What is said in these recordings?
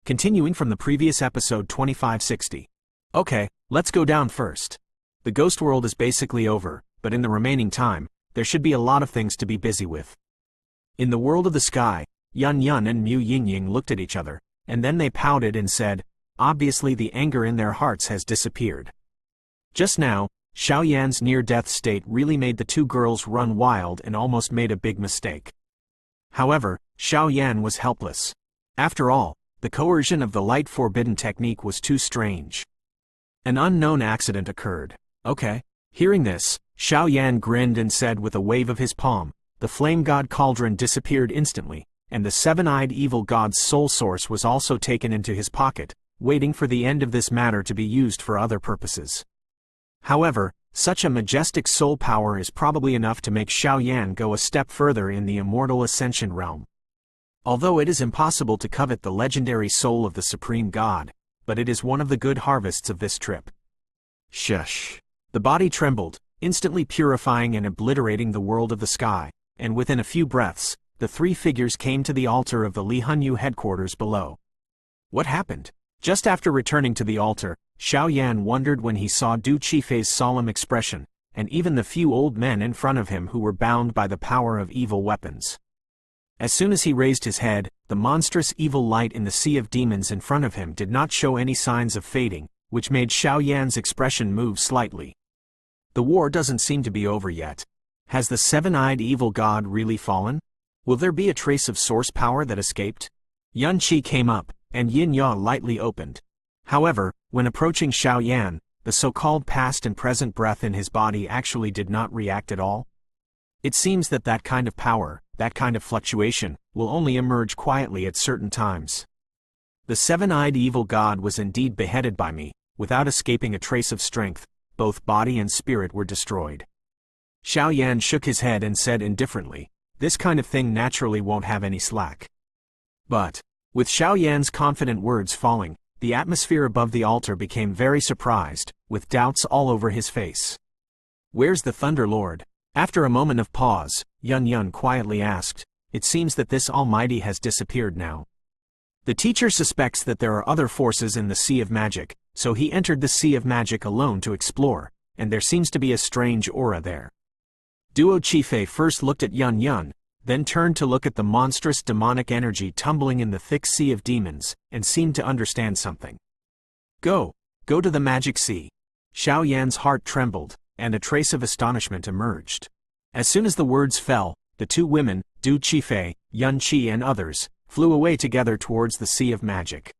Continuing from the previous episode 2560. Okay, let's go down first. The ghost world is basically over, but in the remaining time, there should be a lot of things to be busy with. In the world of the sky, Yun Yun and Mu Yingying looked at each other, and then they pouted and said, obviously the anger in their hearts has disappeared. Just now, Xiao Yan's near-death state really made the two girls run wild and almost made a big mistake. However, Xiao Yan was helpless. After all, the coercion of the light forbidden technique was too strange. An unknown accident occurred. Okay. Hearing this, Xiao Yan grinned and said with a wave of his palm, the flame god cauldron disappeared instantly, and the seven-eyed evil god's soul source was also taken into his pocket, waiting for the end of this matter to be used for other purposes. However, such a majestic soul power is probably enough to make Xiao Yan go a step further in the immortal ascension realm. Although it is impossible to covet the legendary soul of the supreme god, but it is one of the good harvests of this trip. Shush. The body trembled, instantly purifying and obliterating the world of the sky, and within a few breaths, the three figures came to the altar of the Li Hanyu headquarters below. What happened? Just after returning to the altar, Xiao Yan wondered when he saw Du Qifei's solemn expression, and even the few old men in front of him who were bound by the power of evil weapons. As soon as he raised his head, the monstrous evil light in the sea of demons in front of him did not show any signs of fading, which made Xiao Yan's expression move slightly. The war doesn't seem to be over yet. Has the seven-eyed evil god really fallen? Will there be a trace of source power that escaped? Yun Qi came up, and Yin Ya lightly opened. However, when approaching Xiao Yan, the so-called past and present breath in his body actually did not react at all. It seems that that kind of power, that kind of fluctuation, will only emerge quietly at certain times. The seven-eyed evil god was indeed beheaded by me, without escaping a trace of strength. Both body and spirit were destroyed. Xiao Yan shook his head and said indifferently, this kind of thing naturally won't have any slack. But, with Xiao Yan's confident words falling, the atmosphere above the altar became very surprised, with doubts all over his face. Where's the Thunder Lord? After a moment of pause, Yun Yun quietly asked, it seems that this Almighty has disappeared now. The teacher suspects that there are other forces in the Sea of Magic, so he entered the Sea of Magic alone to explore, and there seems to be a strange aura there. Duo Qifei first looked at Yun Yun, then turned to look at the monstrous demonic energy tumbling in the thick sea of demons, and seemed to understand something. Go to the Magic Sea. Xiao Yan's heart trembled, and a trace of astonishment emerged. As soon as the words fell, the two women, Du Qifei, Yun Qi and others, flew away together towards the Sea of Magic.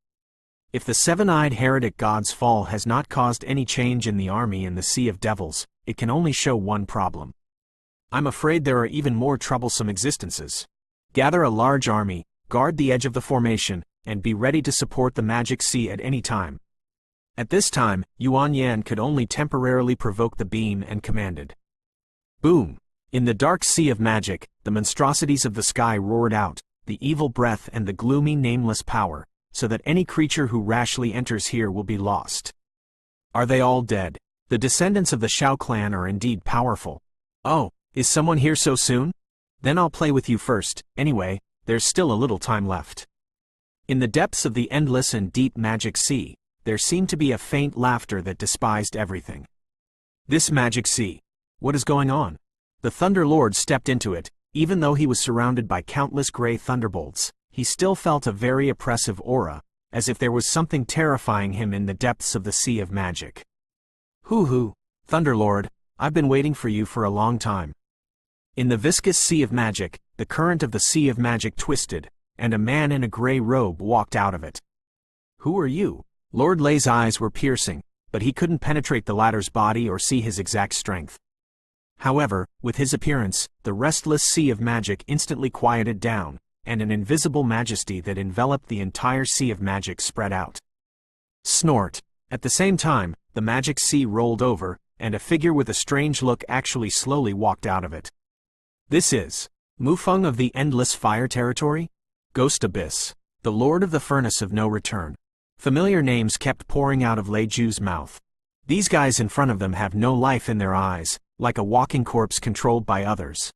If the seven-eyed heretic god's fall has not caused any change in the army in the Sea of Devils, it can only show one problem. I'm afraid there are even more troublesome existences. Gather a large army, guard the edge of the formation, and be ready to support the Magic Sea at any time. At this time, Yuan Yan could only temporarily provoke the beam and commanded. Boom! In the dark Sea of Magic, the monstrosities of the sky roared out, the evil breath and the gloomy nameless power, so that any creature who rashly enters here will be lost. Are they all dead? The descendants of the Xiao clan are indeed powerful. Oh, is someone here so soon? Then I'll play with you first, anyway, there's still a little time left. In the depths of the endless and deep Magic Sea, there seemed to be a faint laughter that despised everything. This Magic Sea. What is going on? The Thunder Lord stepped into it. Even though he was surrounded by countless gray thunderbolts, he still felt a very oppressive aura, as if there was something terrifying him in the depths of the Sea of Magic. Hoo, Thunder Lord, I've been waiting for you for a long time. In the viscous Sea of Magic, the current of the Sea of Magic twisted, and a man in a gray robe walked out of it. Who are you? Lord Lei's eyes were piercing, but he couldn't penetrate the latter's body or see his exact strength. However, with his appearance, the restless Sea of Magic instantly quieted down, and an invisible majesty that enveloped the entire Sea of Magic spread out. Snort! At the same time, the Magic Sea rolled over, and a figure with a strange look actually slowly walked out of it. This is Mufeng of the Endless Fire Territory? Ghost Abyss, the Lord of the Furnace of No Return. Familiar names kept pouring out of Lei Ju's mouth. These guys in front of them have no life in their eyes, like a walking corpse controlled by others.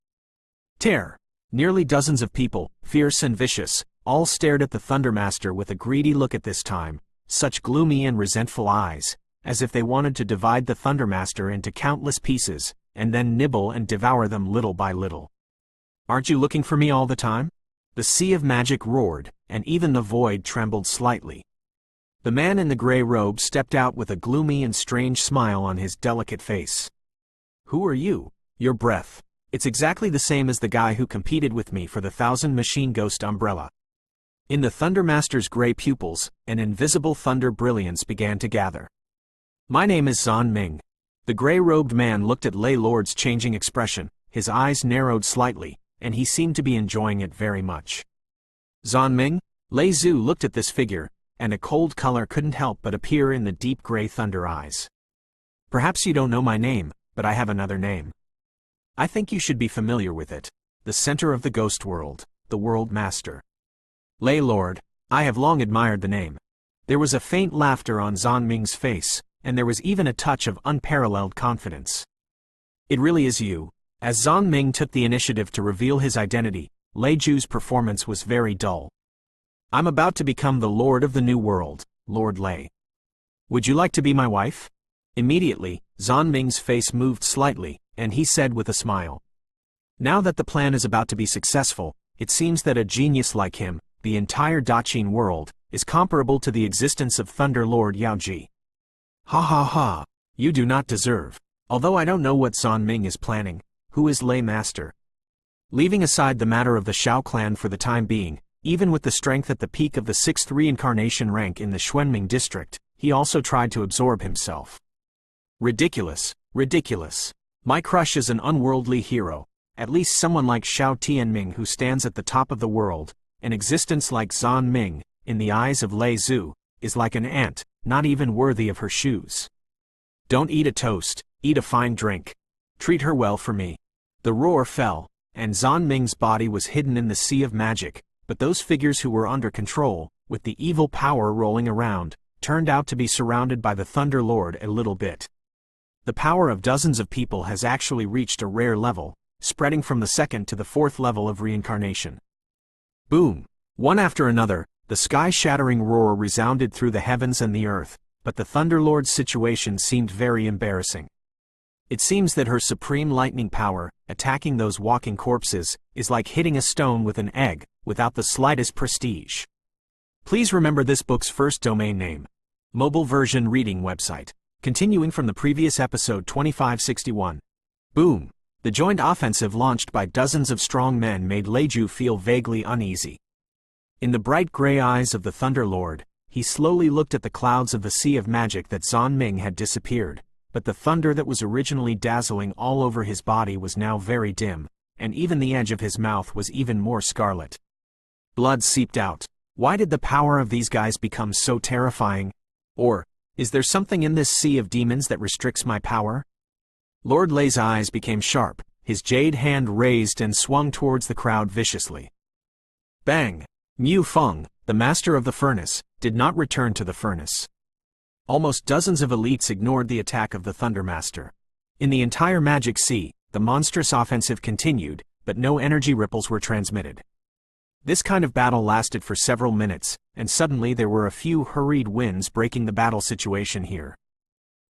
Terror. Nearly dozens of people, fierce and vicious, All stared at the Thundermaster with a greedy look at this time, such gloomy and resentful eyes, as if they wanted to divide the Thundermaster into countless pieces, and then nibble and devour them little by little. "Aren't you looking for me all the time?" The sea of magic roared, and even the void trembled slightly. The man in the gray robe stepped out with a gloomy and strange smile on his delicate face. "Who are you?" "Your breath. It's exactly the same as the guy who competed with me for the 1,000 machine ghost umbrella." In the Thundermaster's gray pupils, an invisible thunder brilliance began to gather. "My name is Xuan Ming." The gray-robed man looked at Lei Lord's changing expression, his eyes narrowed slightly, and he seemed to be enjoying it very much. "Xuan Ming?" Lei Zhu looked at this figure, and a cold color couldn't help but appear in the deep gray thunder eyes. "Perhaps you don't know my name, but I have another name. I think you should be familiar with it. The center of the ghost world, the World Master." "Lei Lord, I have long admired the name." There was a faint laughter on Xuan Ming's face, and there was even a touch of unparalleled confidence. "It really is you." As Xuan Ming took the initiative to reveal his identity, Lei Zhu's performance was very dull. "I'm about to become the Lord of the New World, Lord Lei. Would you like to be my wife?" Immediately, Xuan Ming's face moved slightly, and he said with a smile, "Now that the plan is about to be successful, it seems that a genius like him, the entire Daqin world, is comparable to the existence of Thunder Lord Yaoji. Ha ha ha, you do not deserve." Although I don't know what Xuan Ming is planning, who is Lei Master? Leaving aside the matter of the Shao clan for the time being, even with the strength at the peak of the 6th reincarnation rank in the Xuan Ming district, he also tried to absorb himself. Ridiculous, ridiculous. My crush is an unworldly hero, at least someone like Shao Tianming who stands at the top of the world. An existence like Xuan Ming, in the eyes of Lei Zhu, is like an ant, not even worthy of her shoes. "Don't eat a toast, eat a fine drink. Treat her well for me." The roar fell, and Xuan Ming's body was hidden in the sea of magic, but those figures who were under control, with the evil power rolling around, turned out to be surrounded by the Thunder Lord a little bit. The power of dozens of people has actually reached a rare level, spreading from the 2nd to the 4th level of reincarnation. Boom! One after another, the sky-shattering roar resounded through the heavens and the earth, but the Thunder Lord's situation seemed very embarrassing. It seems that her supreme lightning power, attacking those walking corpses, is like hitting a stone with an egg, without the slightest prestige. Please remember this book's first domain name. Mobile version reading website. Continuing from the previous episode 2561. Boom! The joint offensive launched by dozens of strong men made Lei Zhu feel vaguely uneasy. In the bright gray eyes of the Thunder Lord, he slowly looked at the clouds of the sea of magic that Xuan Ming had disappeared, but the thunder that was originally dazzling all over his body was now very dim, and even the edge of his mouth was even more scarlet. Blood seeped out. Why did the power of these guys become so terrifying? Or, is there something in this sea of demons that restricts my power? Lord Lei's eyes became sharp, his jade hand raised and swung towards the crowd viciously. Bang! Mu Feng, the master of the furnace, did not return to the furnace. Almost dozens of elites ignored the attack of the Thundermaster. In the entire Magic Sea, the monstrous offensive continued, but no energy ripples were transmitted. This kind of battle lasted for several minutes, and suddenly there were a few hurried winds breaking the battle situation here.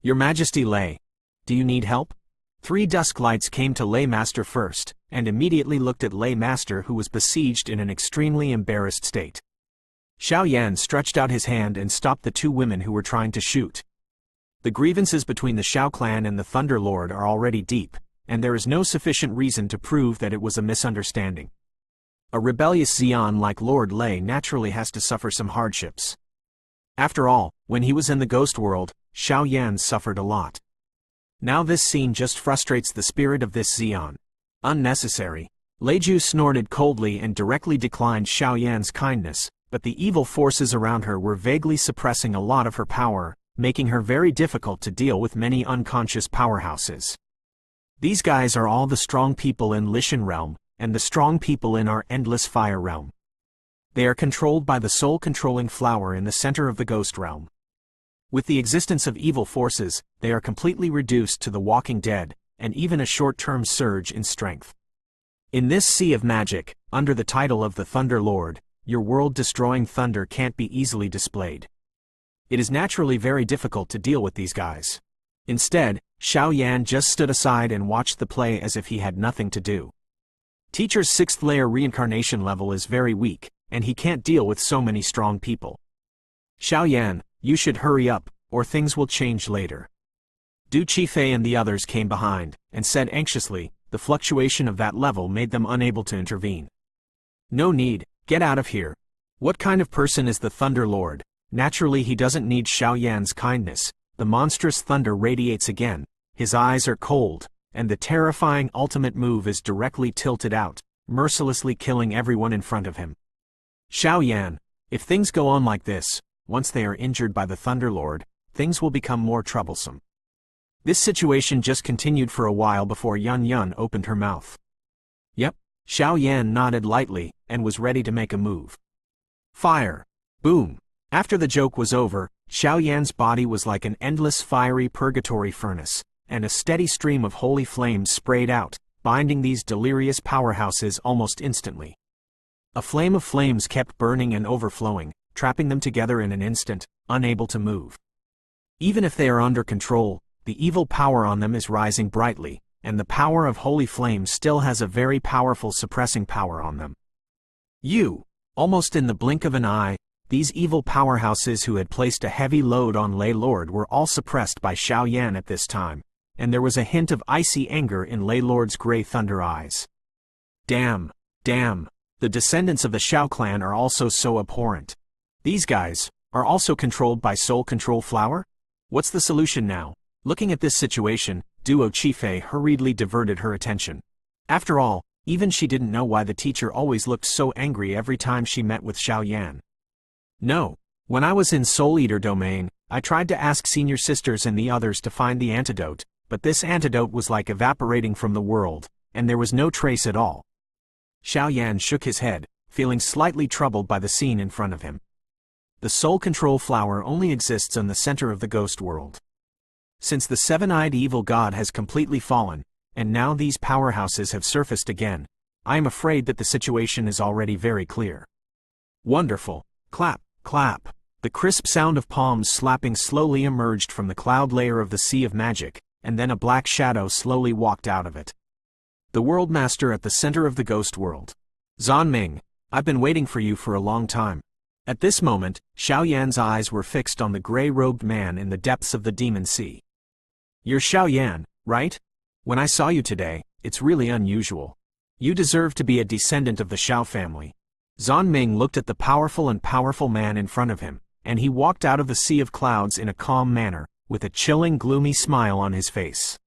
Your Majesty Lei, do you need help? 3 dusk lights came to Lei Master first, and immediately looked at Lei Master who was besieged in an extremely embarrassed state. Xiao Yan stretched out his hand and stopped the 2 women who were trying to shoot. The grievances between the Shao clan and the Thunder Lord are already deep, and there is no sufficient reason to prove that it was a misunderstanding. A rebellious Xian like Lord Lei naturally has to suffer some hardships. After all, when he was in the ghost world, Xiao Yan suffered a lot. Now this scene just frustrates the spirit of this Xian. Unnecessary. Lei Zhu snorted coldly and directly declined Xiao Yan's kindness, but the evil forces around her were vaguely suppressing a lot of her power, making her very difficult to deal with many unconscious powerhouses. These guys are all the strong people in Lishan realm, and the strong people in our endless fire realm. They are controlled by the soul-controlling flower in the center of the ghost realm. With the existence of evil forces, they are completely reduced to the walking dead, and even a short-term surge in strength. In this sea of magic, under the title of the Thunder Lord, your world-destroying thunder can't be easily displayed. It is naturally very difficult to deal with these guys. Instead, Xiao Yan just stood aside and watched the play as if he had nothing to do. Teacher's 6th layer reincarnation level is very weak, and he can't deal with so many strong people. Xiao Yan, you should hurry up, or things will change later. Du Qifei and the others came behind, and said anxiously, the fluctuation of that level made them unable to intervene. No need, get out of here. What kind of person is the Thunder Lord? Naturally he doesn't need Xiao Yan's kindness. The monstrous thunder radiates again, his eyes are cold, and the terrifying ultimate move is directly tilted out, mercilessly killing everyone in front of him. Xiao Yan, if things go on like this, once they are injured by the Thunder Lord, things will become more troublesome. This situation just continued for a while before Yun Yun opened her mouth. Yep, Xiao Yan nodded lightly, and was ready to make a move. Fire! Boom! After the joke was over, Xiao Yan's body was like an endless fiery purgatory furnace, and a steady stream of holy flames sprayed out, binding these delirious powerhouses almost instantly. A flame of flames kept burning and overflowing, trapping them together in an instant, unable to move. Even if they are under control, the evil power on them is rising brightly, and the power of holy flame still has a very powerful suppressing power on them. Almost in the blink of an eye, these evil powerhouses who had placed a heavy load on Lei Lord were all suppressed by Xiao Yan at this time, and there was a hint of icy anger in Lei Lord's gray thunder eyes. Damn, the descendants of the Xiao clan are also so abhorrent. These guys are also controlled by soul control flower? What's the solution now? Looking at this situation, Duo Qifei hurriedly diverted her attention. After all, even she didn't know why the teacher always looked so angry every time she met with Xiao Yan. No, when I was in Soul Eater domain, I tried to ask senior sisters and the others to find the antidote, but this antidote was like evaporating from the world, and there was no trace at all. Xiao Yan shook his head, feeling slightly troubled by the scene in front of him. The soul control flower only exists in the center of the ghost world. Since the seven-eyed evil god has completely fallen, and now these powerhouses have surfaced again, I am afraid that the situation is already very clear. Wonderful! Clap, clap! The crisp sound of palms slapping slowly emerged from the cloud layer of the Sea of Magic, and then a black shadow slowly walked out of it. The World Master at the center of the ghost world. Xuan Ming, I've been waiting for you for a long time. At this moment, Xiao Yan's eyes were fixed on the gray-robed man in the depths of the Demon Sea. You're Xiao Yan, right? When I saw you today, it's really unusual. You deserve to be a descendant of the Xiao family. Xuan Ming looked at the powerful man in front of him, and he walked out of the sea of clouds in a calm manner, with a chilling gloomy smile on his face.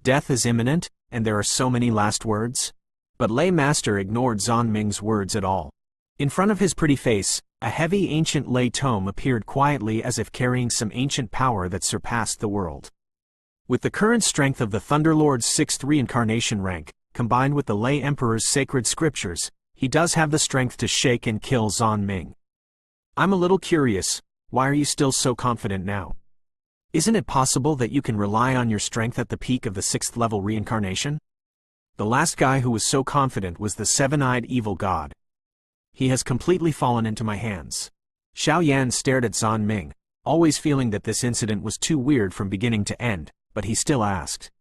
Death is imminent, and there are so many last words? But Lei Master ignored Xuan Ming's words at all. In front of his pretty face, a heavy ancient lei tome appeared quietly as if carrying some ancient power that surpassed the world. With the current strength of the Thunderlord's 6th reincarnation rank, combined with the Lei Emperor's sacred scriptures, he does have the strength to shake and kill Xuan Ming. I'm a little curious, why are you still so confident now? Isn't it possible that you can rely on your strength at the peak of the 6th level reincarnation? The last guy who was so confident was the seven-eyed evil god. He has completely fallen into my hands. Xiao Yan stared at Xuan Ming, always feeling that this incident was too weird from beginning to end, but he still asked.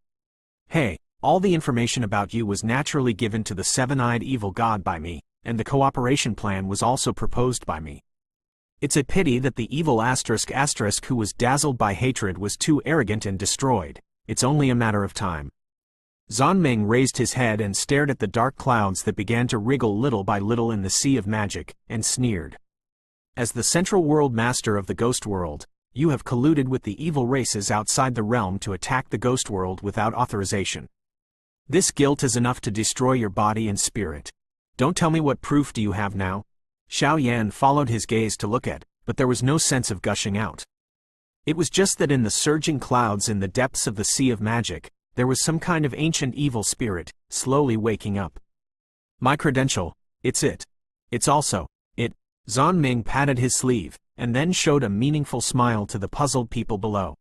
Hey, all the information about you was naturally given to the seven-eyed evil god by me, and the cooperation plan was also proposed by me. It's a pity that the evil asterisk who was dazzled by hatred was too arrogant and destroyed. It's only a matter of time. Xuan Ming raised his head and stared at the dark clouds that began to wriggle little by little in the Sea of Magic, and sneered. As the central world master of the ghost world, you have colluded with the evil races outside the realm to attack the ghost world without authorization. This guilt is enough to destroy your body and spirit. Don't tell me what proof do you have now? Xiao Yan followed his gaze to look at, but there was no sense of gushing out. It was just that in the surging clouds in the depths of the Sea of Magic, there was some kind of ancient evil spirit, slowly waking up. My credential, it's it. It's also, it. Xuan Ming patted his sleeve, and then showed a meaningful smile to the puzzled people below.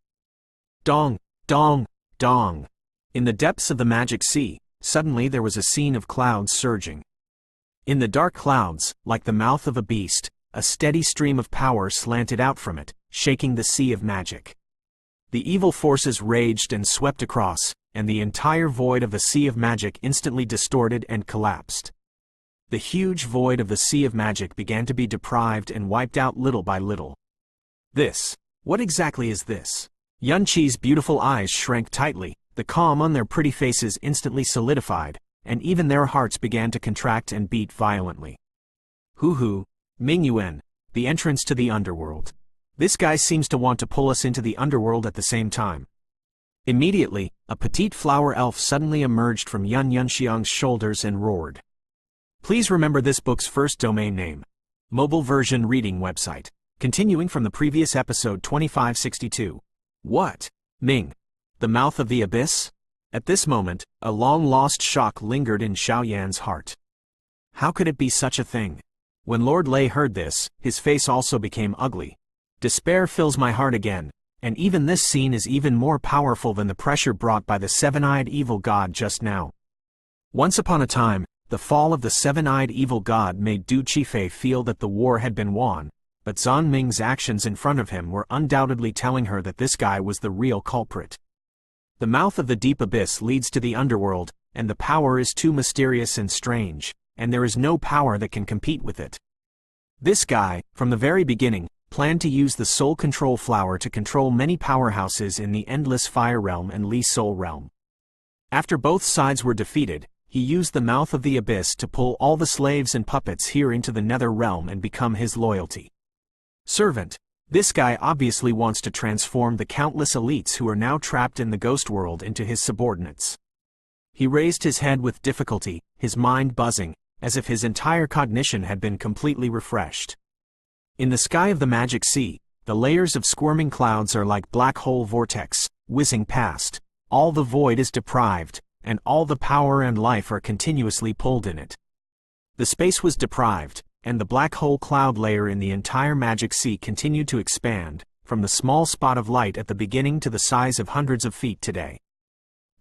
Dong, dong, dong. In the depths of the magic sea, suddenly there was a scene of clouds surging. In the dark clouds, like the mouth of a beast, a steady stream of power slanted out from it, shaking the sea of magic. The evil forces raged and swept across, and the entire void of the sea of magic instantly distorted and collapsed. The huge void of the sea of magic began to be deprived and wiped out little by little. What exactly is this? Yunqi's beautiful eyes shrank tightly, the calm on their pretty faces instantly solidified, and even their hearts began to contract and beat violently. Hoo, Mingyuan, the entrance to the underworld. This guy seems to want to pull us into the underworld at the same time. Immediately, a petite flower elf suddenly emerged from Yunxiang's shoulders and roared. Please remember this book's first domain name. Mobile version reading website. Continuing from the previous episode 2562. What? Ming. The mouth of the abyss? At this moment, a long-lost shock lingered in Xiaoyan's heart. How could it be such a thing? When Lord Lei heard this, his face also became ugly. Despair fills my heart again, and even this scene is even more powerful than the pressure brought by the seven-eyed evil god just now. Once upon a time, the fall of the seven-eyed evil god made Du Qifei feel that the war had been won, but Xuan Ming's actions in front of him were undoubtedly telling her that this guy was the real culprit. The mouth of the deep abyss leads to the underworld, and the power is too mysterious and strange, and there is no power that can compete with it. This guy, from the very beginning, planned to use the Soul Control Flower to control many powerhouses in the Endless Fire Realm and Li Soul Realm. After both sides were defeated, he used the mouth of the abyss to pull all the slaves and puppets here into the Nether Realm and become his loyalty. Servant. This guy obviously wants to transform the countless elites who are now trapped in the ghost world into his subordinates. He raised his head with difficulty, his mind buzzing, as if his entire cognition had been completely refreshed. In the sky of the magic sea, the layers of squirming clouds are like black hole vortex, whizzing past. All the void is deprived, and all the power and life are continuously pulled in it. The space was deprived, and the black hole cloud layer in the entire magic sea continued to expand, from the small spot of light at the beginning to the size of hundreds of feet today.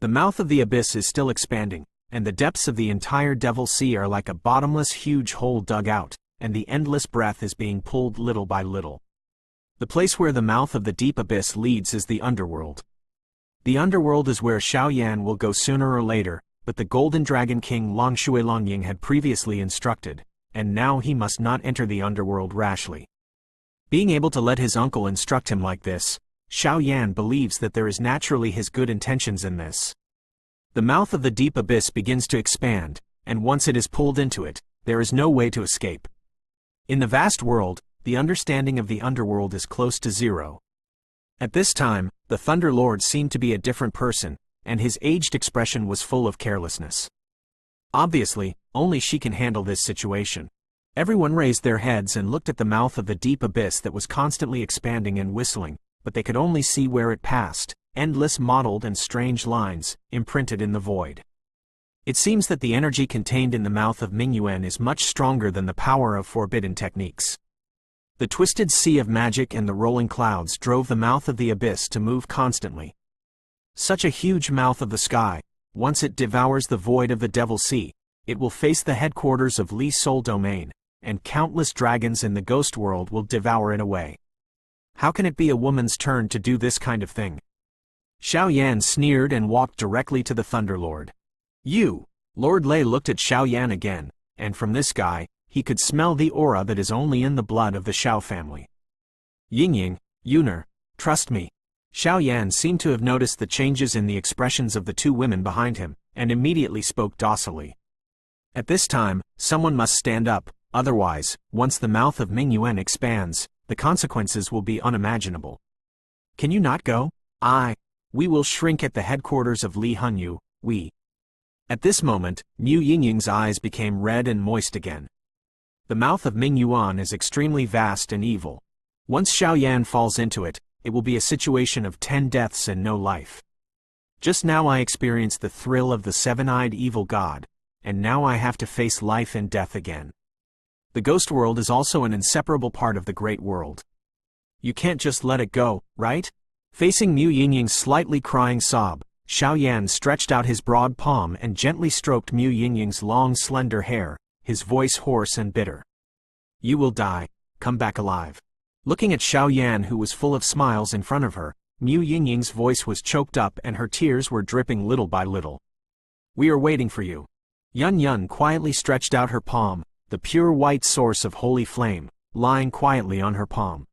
The mouth of the abyss is still expanding, and the depths of the entire Devil Sea are like a bottomless huge hole dug out, and the endless breath is being pulled little by little. The place where the mouth of the deep abyss leads is the underworld. The underworld is where Xiaoyan will go sooner or later, but the Golden Dragon King Longshui Longying had previously instructed, and now he must not enter the underworld rashly. Being able to let his uncle instruct him like this, Xiaoyan believes that there is naturally his good intentions in this. The mouth of the deep abyss begins to expand, and once it is pulled into it, there is no way to escape. In the vast world, the understanding of the underworld is close to zero. At this time, the Thunder Lord seemed to be a different person, and his aged expression was full of carelessness. Obviously, only she can handle this situation. Everyone raised their heads and looked at the mouth of the deep abyss that was constantly expanding and whistling, but they could only see where it passed, endless mottled and strange lines, imprinted in the void. It seems that the energy contained in the mouth of Mingyuan is much stronger than the power of forbidden techniques. The twisted sea of magic and the rolling clouds drove the mouth of the abyss to move constantly. Such a huge mouth of the sky, once it devours the void of the Devil Sea, it will face the headquarters of Li Soul Domain, and countless dragons in the ghost world will devour it away. How can it be a woman's turn to do this kind of thing? Xiaoyan sneered and walked directly to the Thunderlord. You! Lord Lei looked at Xiaoyan again, and from this guy, he could smell the aura that is only in the blood of the Xiao family. Yingying, Yuner, trust me. Xiaoyan seemed to have noticed the changes in the expressions of the two women behind him, and immediately spoke docilely. At this time, someone must stand up, otherwise, once the mouth of Mingyuan expands, the consequences will be unimaginable. Can you not go? We will shrink at the headquarters of Li Hanyu, we. At this moment, Mu Yingying's eyes became red and moist again. The mouth of Mingyuan is extremely vast and evil. Once Xiaoyan falls into it, it will be a situation of 10 deaths and no life. Just now I experienced the thrill of the seven-eyed evil god, and now I have to face life and death again. The ghost world is also an inseparable part of the great world. You can't just let it go, right? Facing Mu Yingying's slightly crying sob, Xiaoyan stretched out his broad palm and gently stroked Mu Yingying's long slender hair, his voice hoarse and bitter. You will die, come back alive. Looking at Xiao Yan, who was full of smiles in front of her, Mu Yingying's voice was choked up and her tears were dripping little by little. We are waiting for you. Yun Yun quietly stretched out her palm, the pure white source of holy flame, lying quietly on her palm.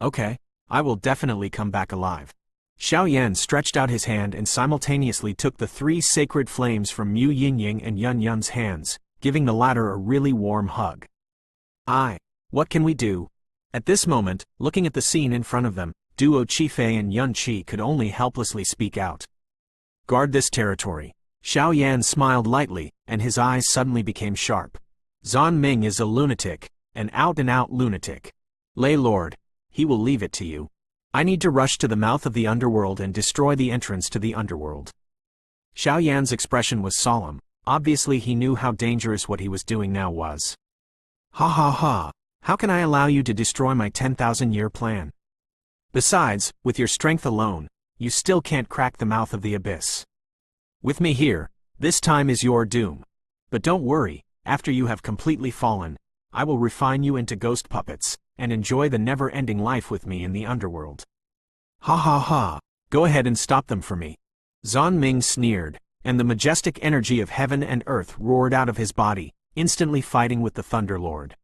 Okay, I will definitely come back alive. Xiao Yan stretched out his hand and simultaneously took the 3 sacred flames from Mu Yingying and Yun Yun's hands, giving the latter a really warm hug. What can we do? At this moment, looking at the scene in front of them, Duo Qifei and Yun Qi could only helplessly speak out. Guard this territory. Xiao Yan smiled lightly, and his eyes suddenly became sharp. Xuan Ming is a lunatic, an out-and-out lunatic. Lay Lord, he will leave it to you. I need to rush to the mouth of the underworld and destroy the entrance to the underworld. Xiao Yan's expression was solemn. Obviously he knew how dangerous what he was doing now was. Ha ha ha, how can I allow you to destroy my 10,000-year plan? Besides, with your strength alone, you still can't crack the mouth of the abyss. With me here, this time is your doom. But don't worry, after you have completely fallen, I will refine you into ghost puppets, and enjoy the never-ending life with me in the underworld. Ha ha ha, go ahead and stop them for me. Xuan Ming sneered, and the majestic energy of heaven and earth roared out of his body, instantly fighting with the Thunder Lord.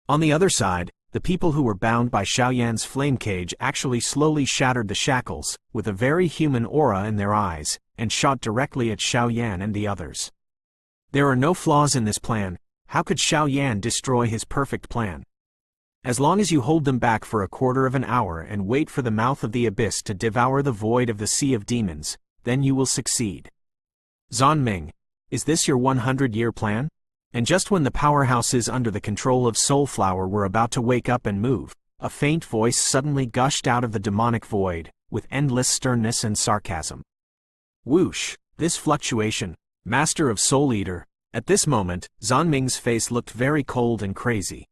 On the other side, the people who were bound by Xiao Yan's flame cage actually slowly shattered the shackles, with a very human aura in their eyes, and shot directly at Xiao Yan and the others. There are no flaws in this plan. How could Xiao Yan destroy his perfect plan? As long as you hold them back for a quarter of an hour and wait for the mouth of the abyss to devour the void of the Sea of Demons, then you will succeed. Xuan Ming, is this your 100-year plan? And just when the powerhouses under the control of Soulflower were about to wake up and move, a faint voice suddenly gushed out of the demonic void, with endless sternness and sarcasm. Whoosh, this fluctuation, Master of Soul Eater. At this moment, Xuan Ming's face looked very cold and crazy.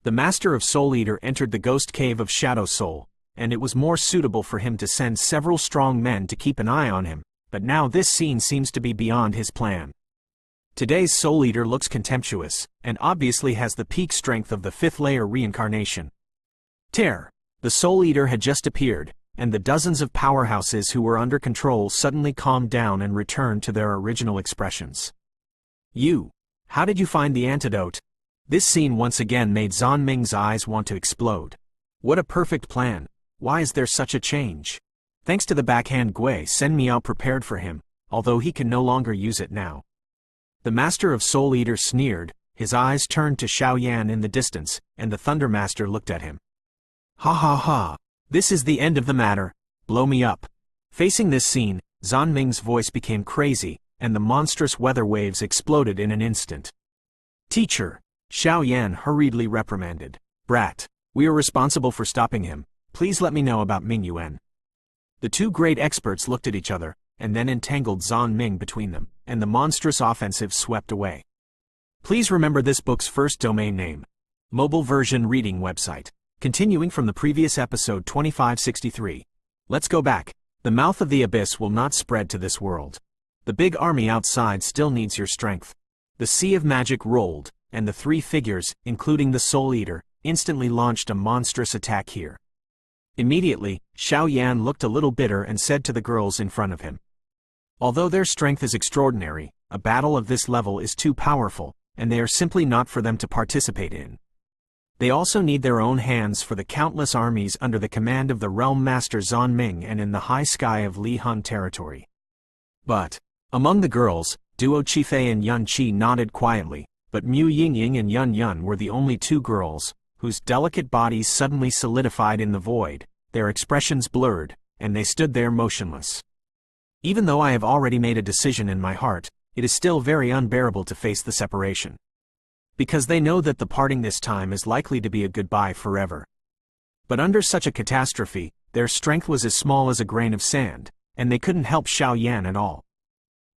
The Master of Soul Eater entered the ghost cave of Shadow Soul, and it was more suitable for him to send several strong men to keep an eye on him, but now this scene seems to be beyond his plan. Today's Soul Eater looks contemptuous, and obviously has the peak strength of the 5th layer reincarnation. Terror! The Soul Eater had just appeared, and the dozens of powerhouses who were under control suddenly calmed down and returned to their original expressions. You! How did you find the antidote? This scene once again made Xuan Ming's eyes want to explode. What a perfect plan! Why is there such a change? Thanks to the backhand Gui Sen Miao prepared for him, although he can no longer use it now. The Master of Soul Eater sneered, his eyes turned to Xiao Yan in the distance, and the Thunder Master looked at him. Ha ha ha, this is the end of the matter, blow me up. Facing this scene, Xuan Ming's voice became crazy, and the monstrous weather waves exploded in an instant. Teacher, Xiao Yan hurriedly reprimanded. Brat, we are responsible for stopping him, please let me know about Ming Yuan. The 2 great experts looked at each other, and then entangled Xuan Ming between them, and the monstrous offensive swept away. Please remember this book's first domain name. Mobile version reading website. Continuing from the previous episode 2563. Let's go back. The mouth of the abyss will not spread to this world. The big army outside still needs your strength. The sea of magic rolled, and the 3 figures, including the Soul Eater, instantly launched a monstrous attack here. Immediately, Xiao Yan looked a little bitter and said to the girls in front of him. Although their strength is extraordinary, a battle of this level is too powerful, and they are simply not for them to participate in. They also need their own hands for the countless armies under the command of the Realm Master Xuan Ming and in the high sky of Li Hun territory. But, among the girls, Duo Qifei and Yun Qi nodded quietly, but Mu Yingying and Yun Yun were the only 2 girls, whose delicate bodies suddenly solidified in the void, their expressions blurred, and they stood there motionless. Even though I have already made a decision in my heart, it is still very unbearable to face the separation. Because they know that the parting this time is likely to be a goodbye forever. But under such a catastrophe, their strength was as small as a grain of sand, and they couldn't help Xiao Yan at all.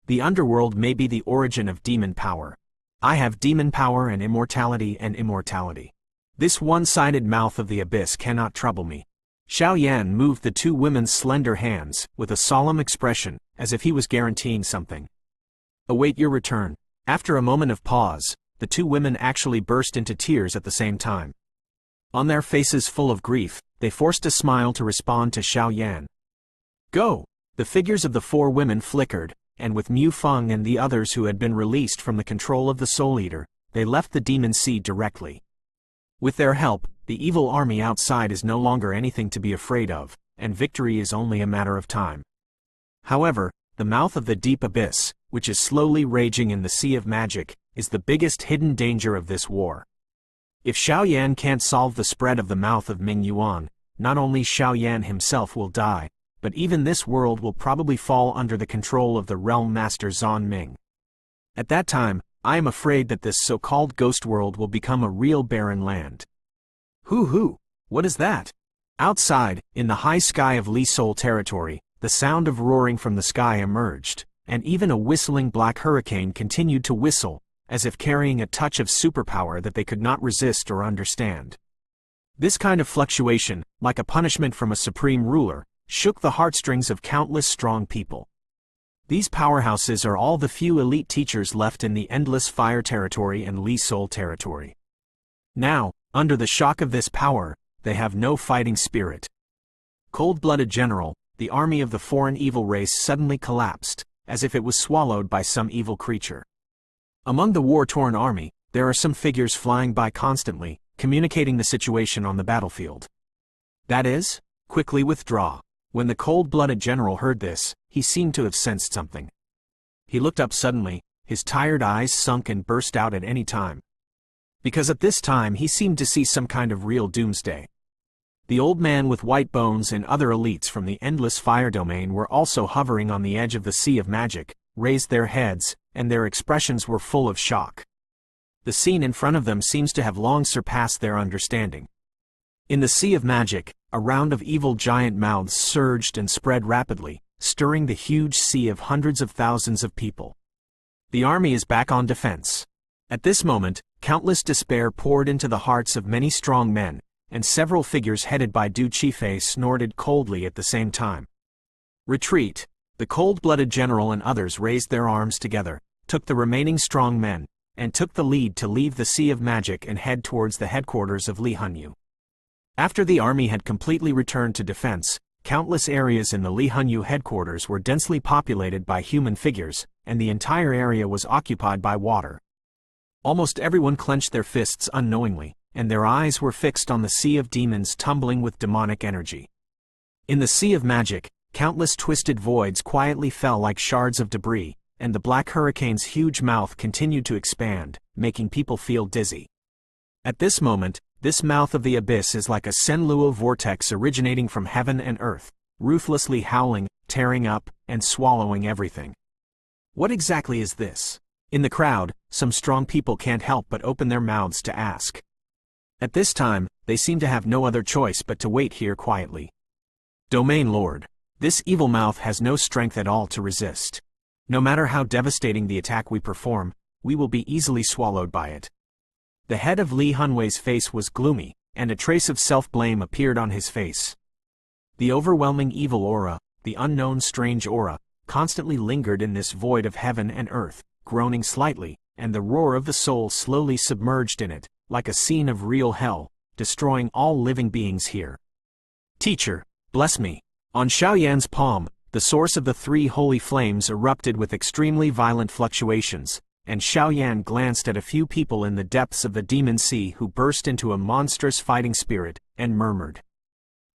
The underworld may be the origin of demon power. I have demon power and immortality. This one-sided mouth of the abyss cannot trouble me. Xiao Yan moved the 2 women's slender hands, with a solemn expression, as if he was guaranteeing something. Await your return. After a moment of pause, the two women actually burst into tears at the same time. On their faces full of grief, they forced a smile to respond to Xiaoyan. Go! The figures of the four women flickered, and with Mu Feng and the others who had been released from the control of the Soul Eater, they left the Demon Sea directly. With their help, the evil army outside is no longer anything to be afraid of, and victory is only a matter of time. However, the mouth of the deep abyss, which is slowly raging in the Sea of Magic, is the biggest hidden danger of this war. If Xiaoyan can't solve the spread of the mouth of Ming Yuan, not only Xiaoyan himself will die, but even this world will probably fall under the control of the Realm Master Xuan Ming. At that time, I am afraid that this so-called ghost world will become a real barren land. Hoo! What is that? Outside, in the high sky of Li Sol territory, the sound of roaring from the sky emerged, and even a whistling black hurricane continued to whistle, as if carrying a touch of superpower that they could not resist or understand. This kind of fluctuation, like a punishment from a supreme ruler, shook the heartstrings of countless strong people. These powerhouses are all the few elite teachers left in the Endless Fire territory and Li Sol territory. Now, under the shock of this power, they have no fighting spirit. Cold-blooded general, the army of the foreign evil race suddenly collapsed, as if it was swallowed by some evil creature. Among the war-torn army, there are some figures flying by constantly, communicating the situation on the battlefield. That is, quickly withdraw. When the cold-blooded general heard this, he seemed to have sensed something. He looked up suddenly, his tired eyes sunk and burst out at any time. Because at this time he seemed to see some kind of real doomsday. The old man with white bones and other elites from the Endless Fire domain were also hovering on the edge of the Sea of Magic, raised their heads, and their expressions were full of shock. The scene in front of them seems to have long surpassed their understanding. In the Sea of Magic, a round of evil giant mouths surged and spread rapidly, stirring the huge sea of hundreds of thousands of people. The army is back on defense. At this moment, countless despair poured into the hearts of many strong men, and several figures headed by Du Qifei snorted coldly at the same time. Retreat! The cold-blooded general and others raised their arms together, took the remaining strong men, and took the lead to leave the Sea of Magic and head towards the headquarters of Li Hanyu. After the army had completely returned to defense, countless areas in the Li Hanyu headquarters were densely populated by human figures, and the entire area was occupied by water. Almost everyone clenched their fists unknowingly, and their eyes were fixed on the sea of demons tumbling with demonic energy. In the Sea of Magic, countless twisted voids quietly fell like shards of debris, and the black hurricane's huge mouth continued to expand, making people feel dizzy. At this moment, this mouth of the abyss is like a Senluo vortex originating from heaven and earth, ruthlessly howling, tearing up, and swallowing everything. What exactly is this? In the crowd, some strong people can't help but open their mouths to ask. At this time, they seem to have no other choice but to wait here quietly. Domain Lord, this evil mouth has no strength at all to resist. No matter how devastating the attack we perform, we will be easily swallowed by it. The head of Li Hanwei's face was gloomy, and a trace of self-blame appeared on his face. The overwhelming evil aura, the unknown strange aura, constantly lingered in this void of heaven and earth, groaning slightly, and the roar of the soul slowly submerged in it, like a scene of real hell, destroying all living beings here. Teacher, bless me. On Xiaoyan's palm, the source of the three holy flames erupted with extremely violent fluctuations, and Xiaoyan glanced at a few people in the depths of the demon sea who burst into a monstrous fighting spirit, and murmured.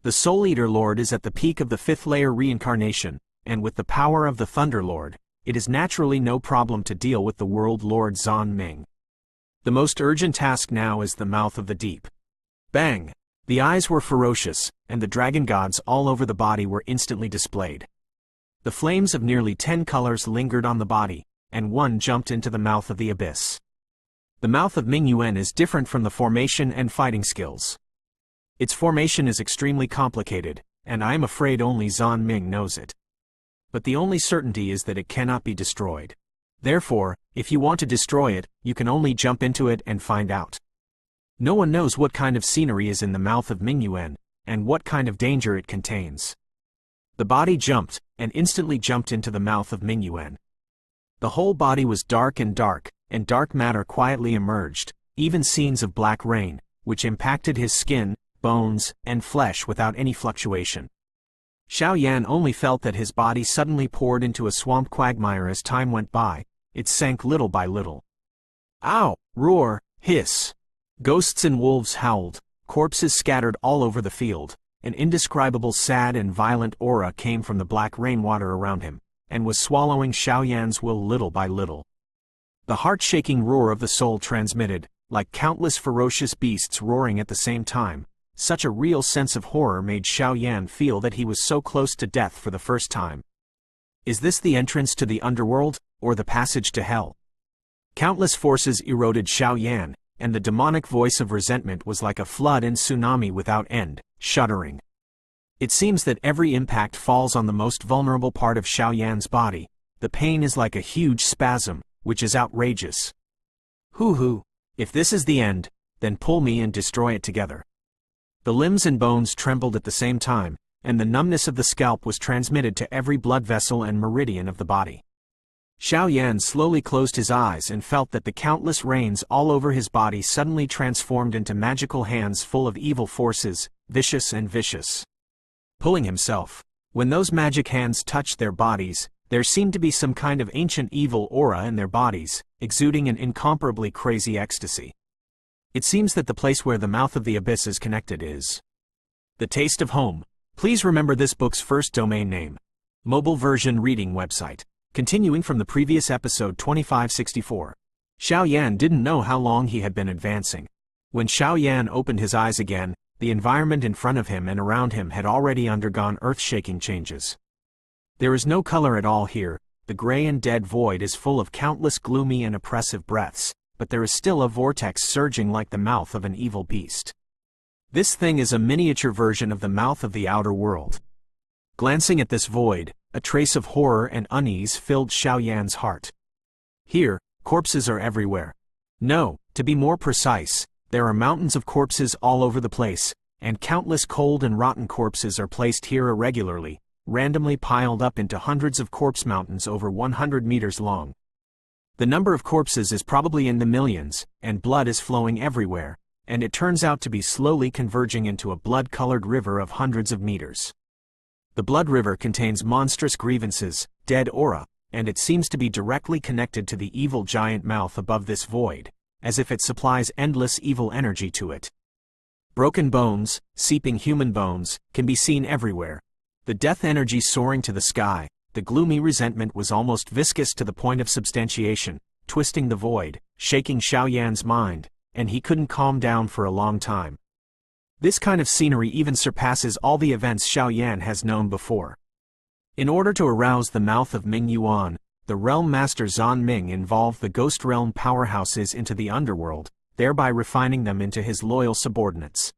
The Soul Eater Lord is at the peak of the fifth layer reincarnation, and with the power of the Thunder Lord, it is naturally no problem to deal with the World Lord Xuan Ming. The most urgent task now is the mouth of the deep. Bang! The eyes were ferocious, and the dragon gods all over the body were instantly displayed. The flames of nearly 10 colors lingered on the body, and one jumped into the mouth of the abyss. The mouth of Ming Yuan is different from the formation and fighting skills. Its formation is extremely complicated, and I am afraid only Xuan Ming knows it. But the only certainty is that it cannot be destroyed. Therefore, if you want to destroy it, you can only jump into it and find out. No one knows what kind of scenery is in the mouth of Ming Yuan, and what kind of danger it contains. The body jumped, and instantly jumped into the mouth of Ming Yuan. The whole body was dark, and and dark matter quietly emerged, even scenes of black rain, which impacted his skin, bones, and flesh without any fluctuation. Xiaoyan only felt that his body suddenly poured into a swamp quagmire as time went by. It sank little by little. Ow! Roar! Hiss! Ghosts and wolves howled, corpses scattered all over the field. An indescribable sad and violent aura came from the black rainwater around him, and was swallowing Xiaoyan's will little by little. The heart-shaking roar of the soul transmitted, like countless ferocious beasts roaring at the same time. Such a real sense of horror made Xiaoyan feel that he was so close to death for the first time. Is this the entrance to the underworld, or the passage to hell? Countless forces eroded Xiaoyan, and the demonic voice of resentment was like a flood and tsunami without end, shuddering. It seems that every impact falls on the most vulnerable part of Xiaoyan's body. The pain is like a huge spasm, which is outrageous. Hoo-hoo! If this is the end, then pull me and destroy it together. The limbs and bones trembled at the same time, and the numbness of the scalp was transmitted to every blood vessel and meridian of the body. Xiaoyan slowly closed his eyes and felt that the countless rains all over his body suddenly transformed into magical hands full of evil forces, vicious and vicious. Pulling himself. When those magic hands touched their bodies, there seemed to be some kind of ancient evil aura in their bodies, exuding an incomparably crazy ecstasy. It seems that the place where the mouth of the abyss is connected is the taste of home. Please remember this book's first domain name. Mobile version reading website. Continuing from the previous episode 2564. Xiaoyan didn't know how long he had been advancing. When Xiaoyan opened his eyes again, the environment in front of him and around him had already undergone earth-shaking changes. There is no color at all here. The gray and dead void is full of countless gloomy and oppressive breaths, but there is still a vortex surging like the mouth of an evil beast. This thing is a miniature version of the mouth of the outer world. Glancing at this void, a trace of horror and unease filled Xiaoyan's heart. Here, corpses are everywhere. No, to be more precise, there are mountains of corpses all over the place, and countless cold and rotten corpses are placed here irregularly, randomly piled up into hundreds of corpse mountains over 100 meters long. The number of corpses is probably in the millions, and blood is flowing everywhere, and it turns out to be slowly converging into a blood-colored river of hundreds of meters. The blood river contains monstrous grievances, dead aura, and it seems to be directly connected to the evil giant mouth above this void, as if it supplies endless evil energy to it. Broken bones, seeping human bones, can be seen everywhere. The death energy soaring to the sky. The gloomy resentment was almost viscous to the point of substantiation, twisting the void, shaking Xiaoyan's mind, and he couldn't calm down for a long time. This kind of scenery even surpasses all the events Xiaoyan has known before. In order to arouse the mouth of Ming Yuan, the realm master Xuan Ming involved the ghost realm powerhouses into the underworld, thereby refining them into his loyal subordinates.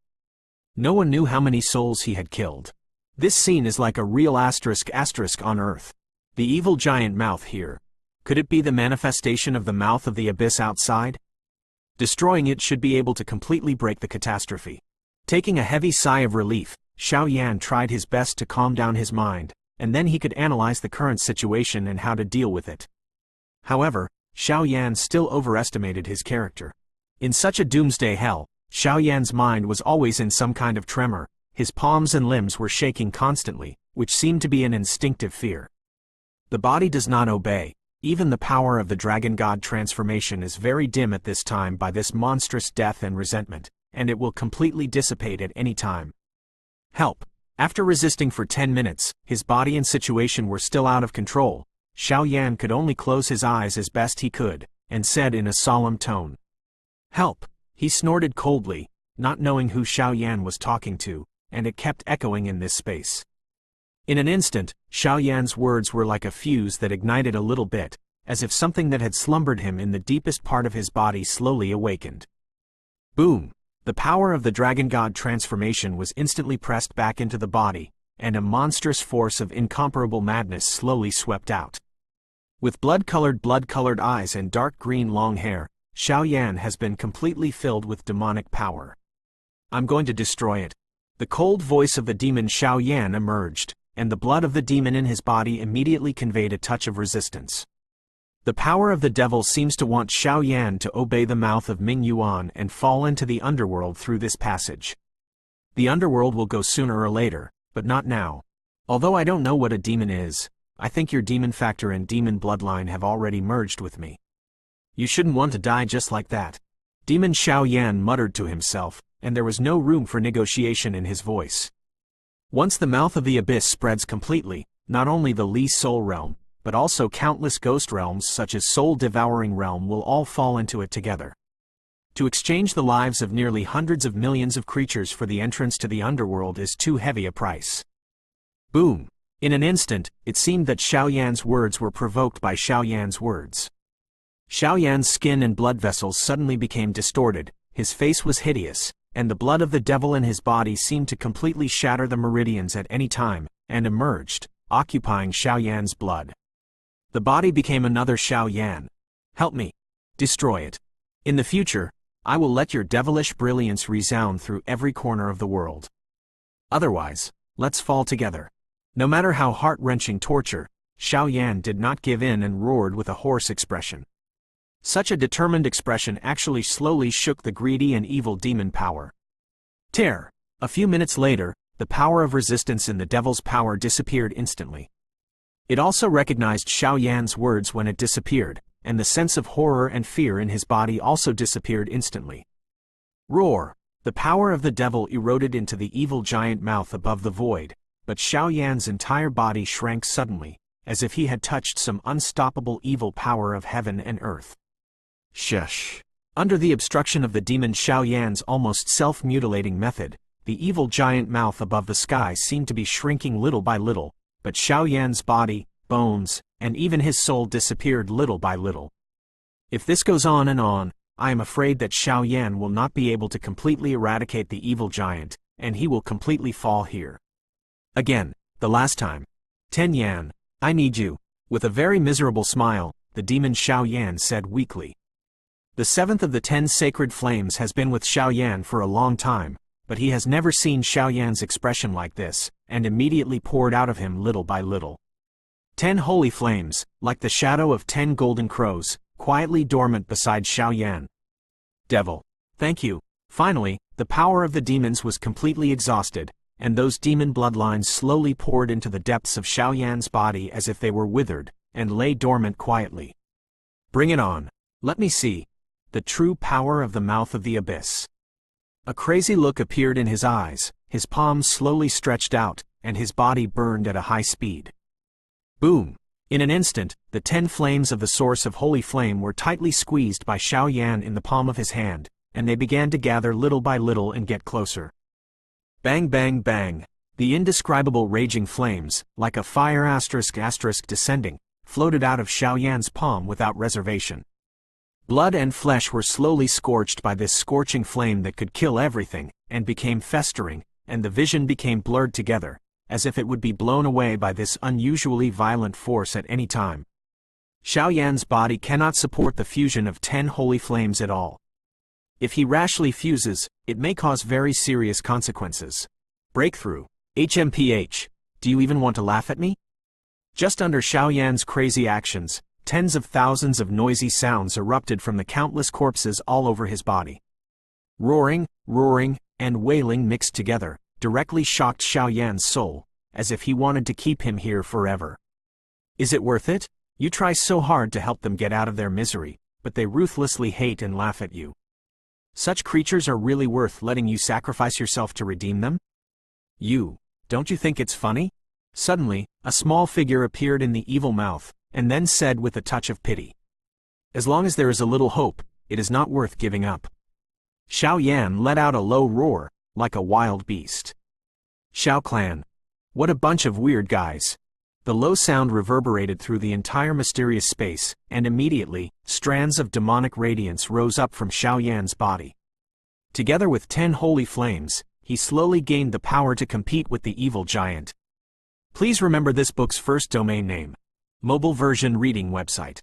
No one knew how many souls he had killed. This scene is like a real asterisk on Earth. The evil giant mouth here. Could it be the manifestation of the mouth of the abyss outside? Destroying it should be able to completely break the catastrophe. Taking a heavy sigh of relief, Xiaoyan tried his best to calm down his mind, and then he could analyze the current situation and how to deal with it. However, Xiaoyan still overestimated his character. In such a doomsday hell, Xiaoyan's mind was always in some kind of tremor. His palms and limbs were shaking constantly, which seemed to be an instinctive fear. The body does not obey. Even the power of the dragon god transformation is very dim at this time by this monstrous death and resentment, and it will completely dissipate at any time. Help! After resisting for 10 minutes, his body and situation were still out of control. Xiaoyan could only close his eyes as best he could, and said in a solemn tone, "Help!" He snorted coldly, not knowing who Xiaoyan was talking to, and it kept echoing in this space. In an instant, Xiaoyan's words were like a fuse that ignited a little bit, as if something that had slumbered him in the deepest part of his body slowly awakened. Boom! The power of the dragon god transformation was instantly pressed back into the body, and a monstrous force of incomparable madness slowly swept out. With blood-colored eyes and dark green long hair, Xiaoyan has been completely filled with demonic power. I'm going to destroy it. The cold voice of the demon Xiaoyan emerged, and the blood of the demon in his body immediately conveyed a touch of resistance. The power of the devil seems to want Xiao Yan to obey the mouth of Ming Yuan and fall into the underworld through this passage. The underworld will go sooner or later, but not now. Although I don't know what a demon is, I think your demon factor and demon bloodline have already merged with me. You shouldn't want to die just like that. Demon Xiao Yan muttered to himself, and there was no room for negotiation in his voice. Once the mouth of the abyss spreads completely, not only the Li Soul Realm, but also countless ghost realms such as Soul Devouring Realm will all fall into it together. To exchange the lives of nearly hundreds of millions of creatures for the entrance to the underworld is too heavy a price. Boom! In an instant, it seemed that Xiao Yan's words were provoked by Xiao Yan's words. Xiao Yan's skin and blood vessels suddenly became distorted, his face was hideous, and the blood of the devil in his body seemed to completely shatter the meridians at any time, and emerged, occupying Xiao Yan's blood. The body became another Xiao Yan. Help me. Destroy it. In the future, I will let your devilish brilliance resound through every corner of the world. Otherwise, let's fall together. No matter how heart-wrenching torture, Xiao Yan did not give in and roared with a hoarse expression. Such a determined expression actually slowly shook the greedy and evil demon power. Tear! A few minutes later, the power of resistance in the devil's power disappeared instantly. It also recognized Xiao Yan's words when it disappeared, and the sense of horror and fear in his body also disappeared instantly. Roar! The power of the devil eroded into the evil giant mouth above the void, but Xiao Yan's entire body shrank suddenly, as if he had touched some unstoppable evil power of heaven and earth. Shush! Under the obstruction of the demon Xiao Yan's almost self-mutilating method, the evil giant mouth above the sky seemed to be shrinking little by little, but Xiao Yan's body, bones, and even his soul disappeared little by little. If this goes on and on, I am afraid that Xiao Yan will not be able to completely eradicate the evil giant, and he will completely fall here. Again, the last time. 10 Yan, I need you. With a very miserable smile, the demon Xiao Yan said weakly. The seventh of the 10 sacred flames has been with Xiao Yan for a long time, but he has never seen Xiao Yan's expression like this, and immediately poured out of him little by little. 10 holy flames, like the shadow of 10 golden crows, quietly dormant beside Xiao Yan. Devil. Thank you. Finally, the power of the demons was completely exhausted, and those demon bloodlines slowly poured into the depths of Xiao Yan's body as if they were withered, and lay dormant quietly. Bring it on. Let me see. The true power of the mouth of the abyss. A crazy look appeared in his eyes, his palms slowly stretched out, and his body burned at a high speed. Boom! In an instant, the 10 flames of the source of holy flame were tightly squeezed by Xiao Yan in the palm of his hand, and they began to gather little by little and get closer. Bang bang bang! The indescribable raging flames, like a fire *** descending, floated out of Xiao Yan's palm without reservation. Blood and flesh were slowly scorched by this scorching flame that could kill everything, and became festering, and the vision became blurred together, as if it would be blown away by this unusually violent force at any time. Xiao Yan's body cannot support the fusion of 10 holy flames at all. If he rashly fuses, it may cause very serious consequences. Breakthrough. HMPH. Do you even want to laugh at me? Just under Xiao Yan's crazy actions, tens of thousands of noisy sounds erupted from the countless corpses all over his body. Roaring, roaring, and wailing mixed together, directly shocked Xiao Yan's soul, as if he wanted to keep him here forever. Is it worth it? You try so hard to help them get out of their misery, but they ruthlessly hate and laugh at you. Such creatures are really worth letting you sacrifice yourself to redeem them? Don't you think it's funny? Suddenly, a small figure appeared in the evil mouth, and then said with a touch of pity. As long as there is a little hope, it is not worth giving up. Xiao Yan let out a low roar, like a wild beast. Xiao Clan. What a bunch of weird guys. The low sound reverberated through the entire mysterious space, and immediately, strands of demonic radiance rose up from Xiao Yan's body. Together with 10 holy flames, he slowly gained the power to compete with the evil giant. Please remember this book's first domain name. Mobile version reading website.